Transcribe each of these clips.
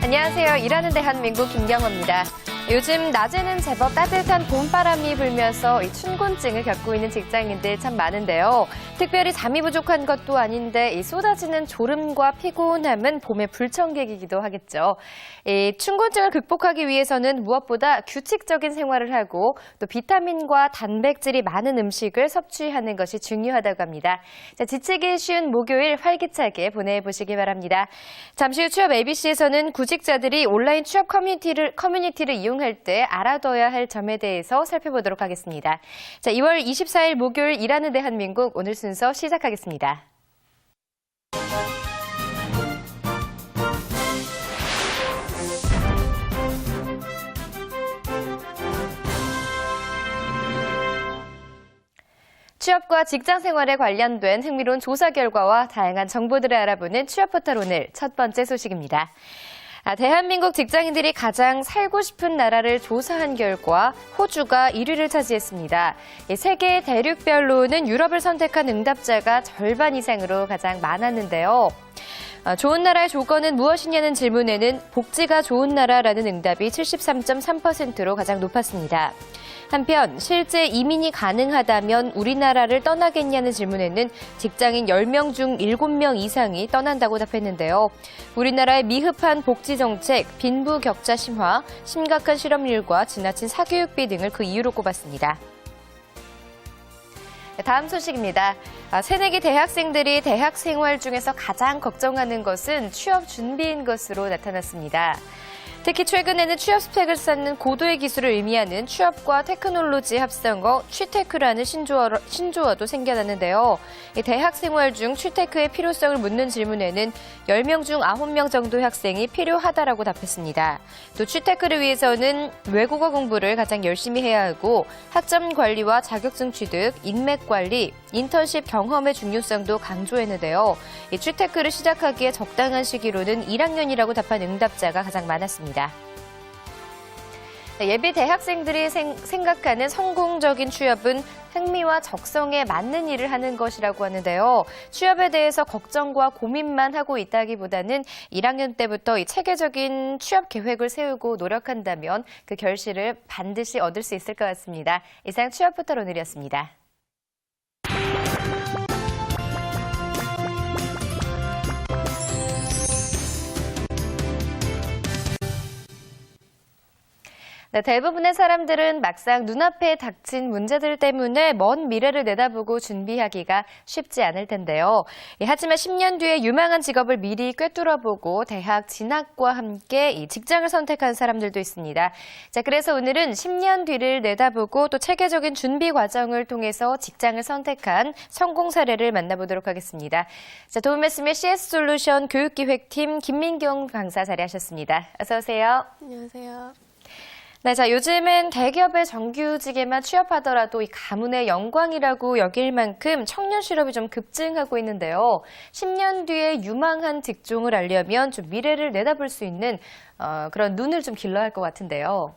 안녕하세요. 일하는 대한민국 김경호입니다. 요즘 낮에는 제법 따뜻한 봄바람이 불면서 이 춘곤증을 겪고 있는 직장인들 참 많은데요. 특별히 잠이 부족한 것도 아닌데 이 쏟아지는 졸음과 피곤함은 봄의 불청객이기도 하겠죠. 이 춘곤증을 극복하기 위해서는 무엇보다 규칙적인 생활을 하고 또 비타민과 단백질이 많은 음식을 섭취하는 것이 중요하다고 합니다. 자, 지치기 쉬운 목요일 활기차게 보내보시기 바랍니다. 잠시 후 취업 ABC에서는 구직자들이 온라인 취업 커뮤니티를 이용할 때 알아둬야 할 점에 대해서 살펴보도록 하겠습니다. 자, 2월 24일 목요일 일하는 대한민국 오늘 순서 시작하겠습니다. 취업과 직장 생활에 관련된 흥미로운 조사 결과와 다양한 정보들을 알아보는 취업포털 오늘 첫 번째 소식입니다. 대한민국 직장인들이 가장 살고 싶은 나라를 조사한 결과 호주가 1위를 차지했습니다. 세계 대륙별로는 유럽을 선택한 응답자가 절반 이상으로 가장 많았는데요. 좋은 나라의 조건은 무엇이냐는 질문에는 복지가 좋은 나라라는 응답이 73.3%로 가장 높았습니다. 한편 실제 이민이 가능하다면 우리나라를 떠나겠냐는 질문에는 직장인 10명 중 7명 이상이 떠난다고 답했는데요. 우리나라의 미흡한 복지 정책, 빈부격차 심화, 심각한 실업률과 지나친 사교육비 등을 그 이유로 꼽았습니다. 다음 소식입니다. 새내기 대학생들이 대학 생활 중에서 가장 걱정하는 것은 취업 준비인 것으로 나타났습니다. 특히 최근에는 취업 스펙을 쌓는 고도의 기술을 의미하는 취업과 테크놀로지 합성어 취테크라는 신조어도 생겨났는데요. 대학 생활 중 취테크의 필요성을 묻는 질문에는 10명 중 9명 정도의 학생이 필요하다라고 답했습니다. 또 취테크를 위해서는 외국어 공부를 가장 열심히 해야 하고 학점 관리와 자격증 취득, 인맥 관리, 인턴십 경험의 중요성도 강조했는데요. 이 취테크를 시작하기에 적당한 시기로는 1학년이라고 답한 응답자가 가장 많았습니다. 예비 대학생들이 생각하는 성공적인 취업은 흥미와 적성에 맞는 일을 하는 것이라고 하는데요. 취업에 대해서 걱정과 고민만 하고 있다기보다는 1학년 때부터 이 체계적인 취업 계획을 세우고 노력한다면 그 결실을 반드시 얻을 수 있을 것 같습니다. 이상 취업포털 오늘이었습니다. 네, 대부분의 사람들은 막상 눈앞에 닥친 문제들 때문에 먼 미래를 내다보고 준비하기가 쉽지 않을 텐데요. 하지만 10년 뒤에 유망한 직업을 미리 꿰뚫어보고 대학 진학과 함께 이 직장을 선택한 사람들도 있습니다. 자, 그래서 오늘은 10년 뒤를 내다보고 또 체계적인 준비 과정을 통해서 직장을 선택한 성공 사례를 만나보도록 하겠습니다. 자, 도움 말씀에 CS솔루션 교육기획팀 김민경 강사 자리하셨습니다. 어서 오세요. 안녕하세요. 네, 자, 요즘은 대기업의 정규직에만 취업하더라도 이 가문의 영광이라고 여길 만큼 청년 실업이 좀 급증하고 있는데요. 10년 뒤에 유망한 직종을 알려면 좀 미래를 내다볼 수 있는 그런 눈을 좀 길러야 할 것 같은데요.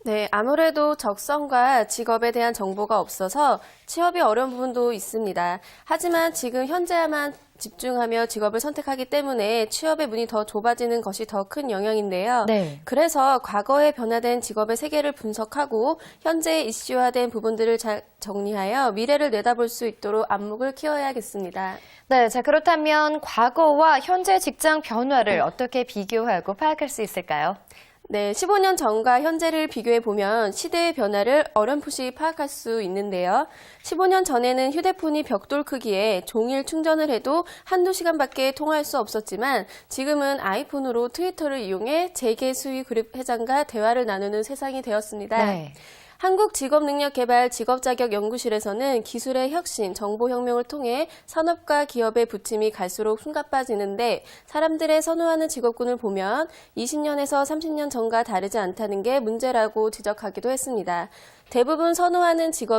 네, 아무래도 적성과 직업에 대한 정보가 없어서 취업이 어려운 부분도 있습니다. 하지만 지금 현재야만 집중하며 직업을 선택하기 때문에 취업의 문이 더 좁아지는 것이 더 큰 영향인데요. 네. 그래서 과거에 변화된 직업의 세계를 분석하고 현재 이슈화된 부분들을 잘 정리하여 미래를 내다볼 수 있도록 안목을 키워야겠습니다. 네, 자, 그렇다면 과거와 현재 직장 변화를 어떻게 비교하고 파악할 수 있을까요? 네, 15년 전과 현재를 비교해 보면 시대의 변화를 어렴풋이 파악할 수 있는데요. 15년 전에는 휴대폰이 벽돌 크기에 종일 충전을 해도 한두 시간밖에 통화할 수 없었지만 지금은 아이폰으로 트위터를 이용해 재계수의 그룹 회장과 대화를 나누는 세상이 되었습니다. 네. 한국직업능력개발 직업자격연구실에서는 기술의 혁신, 정보혁명을 통해 산업과 기업의 부침이 갈수록 숨가빠지는데 사람들의 선호하는 직업군을 보면 20년에서 30년 전과 다르지 않다는 게 문제라고 지적하기도 했습니다. 대부분 선호하는 직업이